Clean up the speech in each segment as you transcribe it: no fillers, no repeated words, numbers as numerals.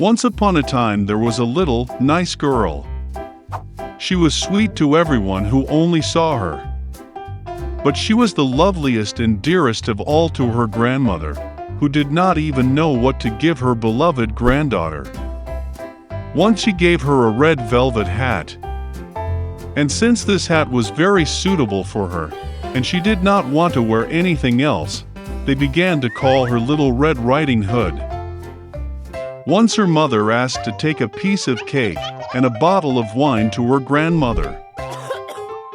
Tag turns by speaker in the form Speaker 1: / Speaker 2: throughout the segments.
Speaker 1: Once upon a time there was a little, nice girl. She was sweet to everyone who only saw her. But she was the loveliest and dearest of all to her grandmother, who did not even know what to give her beloved granddaughter. Once she gave her a red velvet hat. And since this hat was very suitable for her, and she did not want to wear anything else, they began to call her Little Red Riding Hood. Once her mother asked to take a piece of cake and a bottle of wine to her grandmother.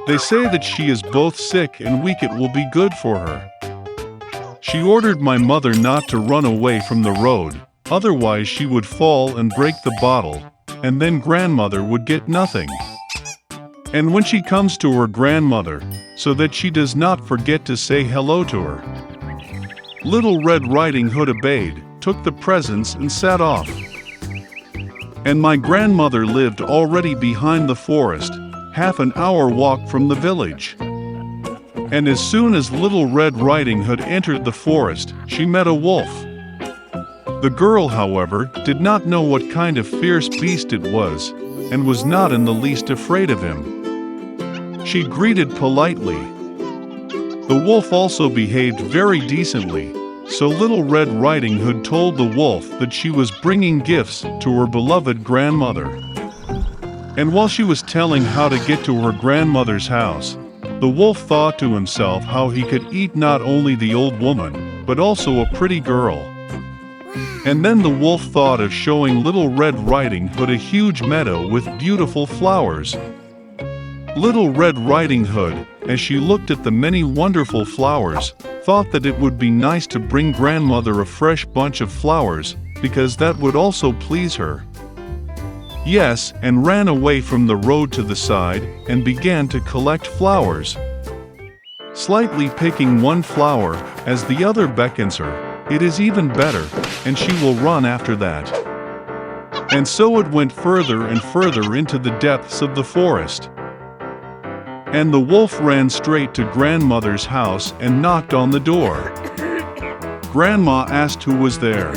Speaker 1: They say that she is both sick and weak, it will be good for her. She ordered my mother not to run away from the road, otherwise she would fall and break the bottle, and then grandmother would get nothing. And when she comes to her grandmother, so that she does not forget to say hello to her. Little Red Riding Hood obeyed, took the presents and set off. And my grandmother lived already behind the forest, half an hour walk from the village. And as soon as Little Red Riding Hood entered the forest, she met a wolf. The girl, however, did not know what kind of fierce beast it was, and was not in the least afraid of him. She greeted politely. The wolf also behaved very decently, so Little Red Riding Hood told the wolf that she was bringing gifts to her beloved grandmother. And while she was telling how to get to her grandmother's house, the wolf thought to himself how he could eat not only the old woman, but also a pretty girl. And then the wolf thought of showing Little Red Riding Hood a huge meadow with beautiful flowers. Little Red Riding Hood, as she looked at the many wonderful flowers, thought that it would be nice to bring grandmother a fresh bunch of flowers, because that would also please her. Yes, and ran away from the road to the side, and began to collect flowers. Slightly picking one flower, as the other beckons her, it is even better, and she will run after that. And so it went further and further into the depths of the forest. And the wolf ran straight to grandmother's house and knocked on the door. Grandma asked who was there.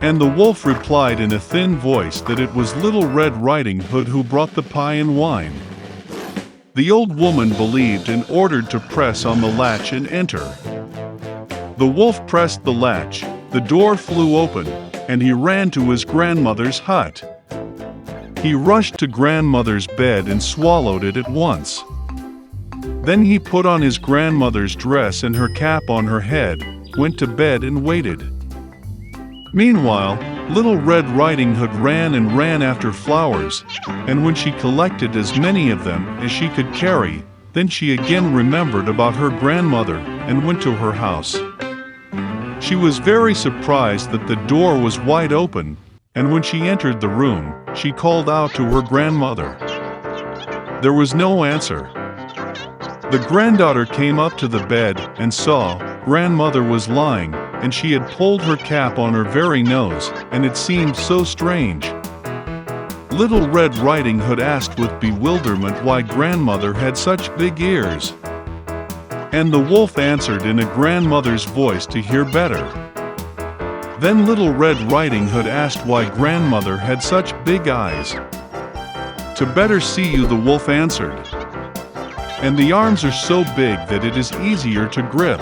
Speaker 1: And the wolf replied in a thin voice that it was Little Red Riding Hood who brought the pie and wine. The old woman believed and ordered to press on the latch and enter. The wolf pressed the latch, the door flew open, and he ran to his grandmother's hut. He rushed to grandmother's bed and swallowed it at once. Then he put on his grandmother's dress and her cap on her head, went to bed and waited. Meanwhile, Little Red Riding Hood ran and ran after flowers, and when she collected as many of them as she could carry, then she again remembered about her grandmother and went to her house. She was very surprised that the door was wide open, and when she entered the room, she called out to her grandmother. There was no answer. The granddaughter came up to the bed and saw grandmother was lying, and she had pulled her cap on her very nose, and it seemed so strange. Little Red Riding Hood asked with bewilderment why grandmother had such big ears. And the wolf answered in a grandmother's voice to hear better. Then Little Red Riding Hood asked why grandmother had such big eyes. To better see you, the wolf answered. And the arms are so big that it is easier to grip.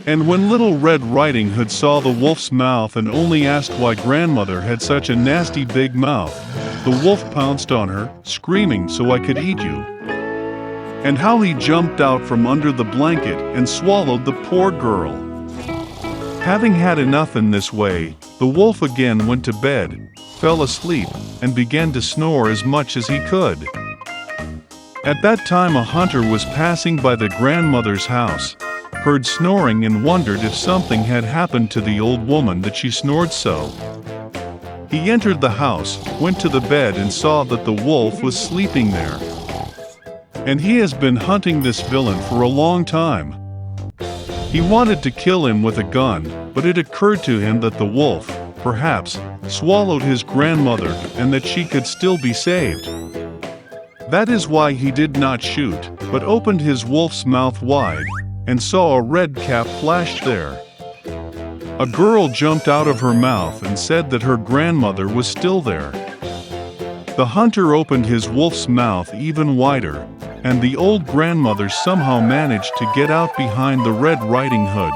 Speaker 1: And when Little Red Riding Hood saw the wolf's mouth and only asked why grandmother had such a nasty big mouth, the wolf pounced on her, screaming, "So I could eat you!" And how he jumped out from under the blanket and swallowed the poor girl. Having had enough in this way, the wolf again went to bed, fell asleep, and began to snore as much as he could. At that time a hunter was passing by the grandmother's house, heard snoring and wondered if something had happened to the old woman that she snored so. He entered the house, went to the bed and saw that the wolf was sleeping there. And he has been hunting this villain for a long time. He wanted to kill him with a gun, but it occurred to him that the wolf, perhaps, swallowed his grandmother and that she could still be saved. That is why he did not shoot, but opened his wolf's mouth wide, and saw a red cap flash there. A girl jumped out of her mouth and said that her grandmother was still there. The hunter opened his wolf's mouth even wider, and the old grandmother somehow managed to get out behind the Red Riding Hood.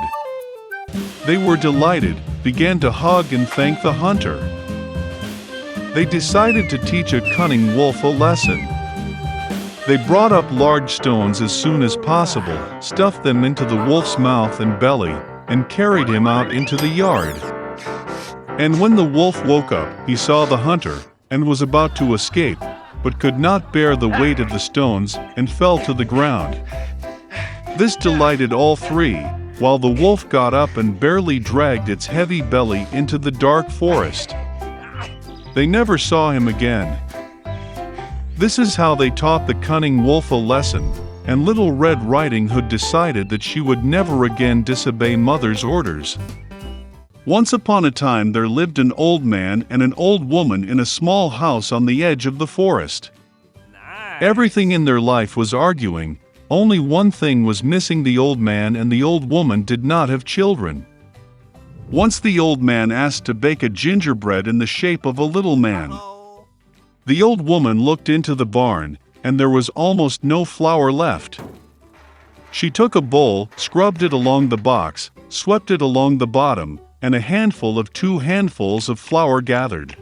Speaker 1: They were delighted, began to hug and thank the hunter. They decided to teach a cunning wolf a lesson. They brought up large stones as soon as possible, stuffed them into the wolf's mouth and belly, and carried him out into the yard. And when the wolf woke up, he saw the hunter, and was about to escape, but could not bear the weight of the stones, and fell to the ground. This delighted all three, while the wolf got up and barely dragged its heavy belly into the dark forest. They never saw him again. This is how they taught the cunning wolf a lesson, and Little Red Riding Hood decided that she would never again disobey Mother's orders. Once upon a time there lived an old man and an old woman in a small house on the edge of the forest. Everything in their life was arguing, only one thing was missing: the old man and the old woman did not have children. Once the old man asked to bake a gingerbread in the shape of a little man. The old woman looked into the barn, and there was almost no flour left. She took a bowl, scrubbed it along the box, swept it along the bottom, and a handful of 2 handfuls of flour gathered.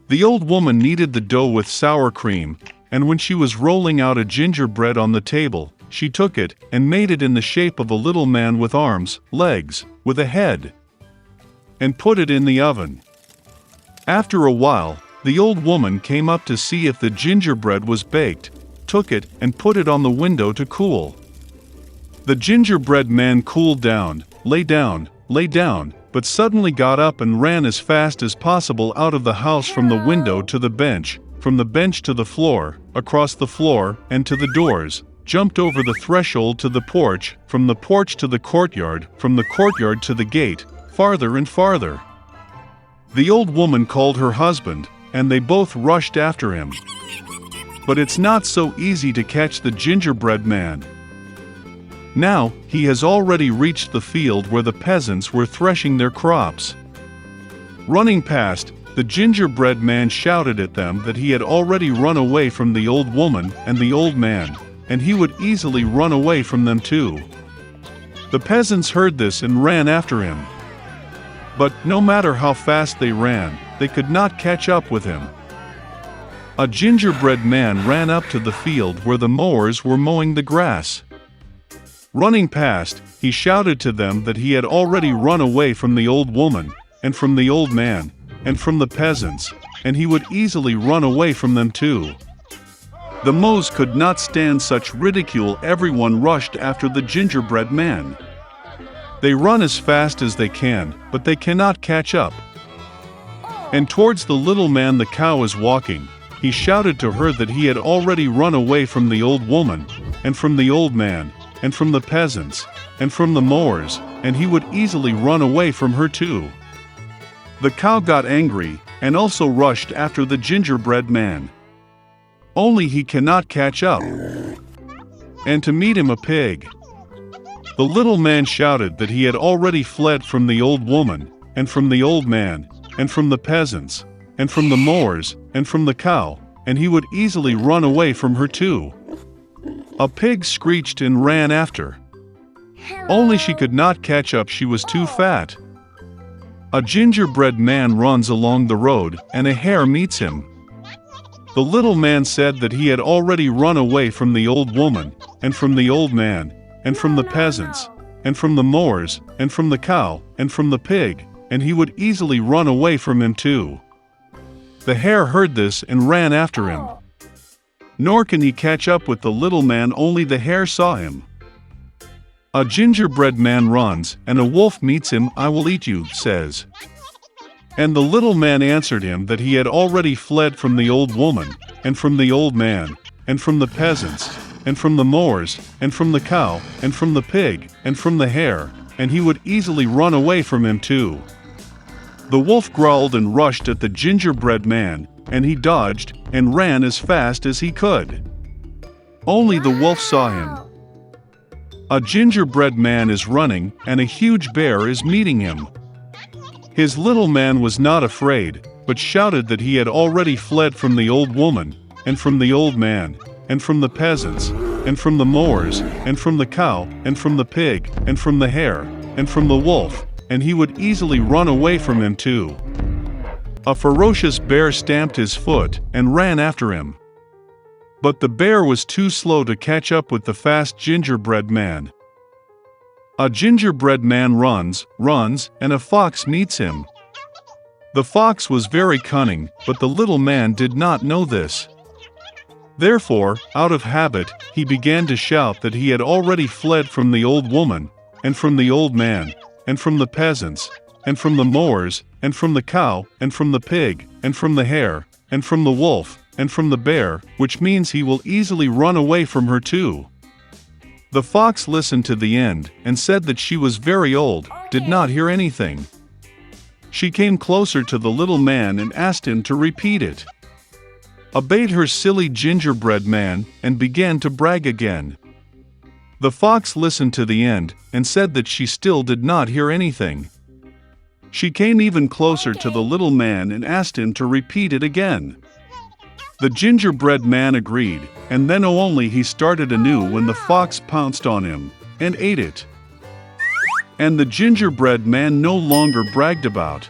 Speaker 1: The old woman kneaded the dough with sour cream, and when she was rolling out a gingerbread on the table, she took it and made it in the shape of a little man with arms, legs, with a head, and put it in the oven. After a while, the old woman came up to see if the gingerbread was baked, took it and put it on the window to cool. The gingerbread man cooled down, lay down, but suddenly got up and ran as fast as possible out of the house, from the window to the bench, from the bench to the floor, across the floor, and to the doors, jumped over the threshold to the porch, from the porch to the courtyard, from the courtyard to the gate, farther and farther. The old woman called her husband, and they both rushed after him. But it's not so easy to catch the gingerbread man. Now, he has already reached the field where the peasants were threshing their crops. Running past, the gingerbread man shouted at them that he had already run away from the old woman and the old man, and he would easily run away from them too. The peasants heard this and ran after him. But no matter how fast they ran, they could not catch up with him. A gingerbread man ran up to the field where the mowers were mowing the grass. Running past, he shouted to them that he had already run away from the old woman, and from the old man, and from the peasants, and he would easily run away from them too. The mows could not stand such ridicule. Everyone rushed after the gingerbread man. They run as fast as they can, but they cannot catch up. And towards the little man the cow is walking, he shouted to her that he had already run away from the old woman, and from the old man, and from the peasants, and from the mowers, and he would easily run away from her too. The cow got angry, and also rushed after the gingerbread man. Only he cannot catch up. And to meet him a pig. The little man shouted that he had already fled from the old woman, and from the old man, and from the peasants, and from the mowers, and from the cow, and he would easily run away from her too. A pig screeched and ran after. Only she could not catch up, she was too fat. A gingerbread man runs along the road, and a hare meets him. The little man said that he had already run away from the old woman, and from the old man, and from the peasants, and from the mowers, and from the cow, and from the pig, and he would easily run away from him too. The hare heard this and ran after him. Nor can he catch up with the little man, only the hare saw him. A gingerbread man runs, and a wolf meets him. "I will eat you," says. And the little man answered him that he had already fled from the old woman, and from the old man, and from the peasants, and from the mowers, and from the cow, and from the pig, and from the hare, and he would easily run away from him too. The wolf growled and rushed at the gingerbread man, and he dodged and ran as fast as he could. Only the wolf saw him. A gingerbread man is running, and a huge bear is meeting him. His little man was not afraid, but shouted that he had already fled from the old woman, and from the old man, and from the peasants, and from the mowers, and from the cow, and from the pig, and from the hare, and from the wolf, and he would easily run away from him too. A ferocious bear stamped his foot and ran after him. But the bear was too slow to catch up with the fast gingerbread man. A gingerbread man runs, and a fox meets him. The fox was very cunning, but the little man did not know this. Therefore, out of habit, he began to shout that he had already fled from the old woman, and from the old man, and from the peasants, and from the mowers, and from the cow, and from the pig, and from the hare, and from the wolf, and from the bear, which means he will easily run away from her too. The fox listened to the end, and said that she was very old, did not hear anything. She came closer to the little man and asked him to repeat it. Obeyed her silly gingerbread man, and began to brag again. The fox listened to the end, and said that she still did not hear anything. She came even closer to the little man and asked him to repeat it again. The gingerbread man agreed, and then only he started anew when the fox pounced on him, and ate it. And the gingerbread man no longer bragged about,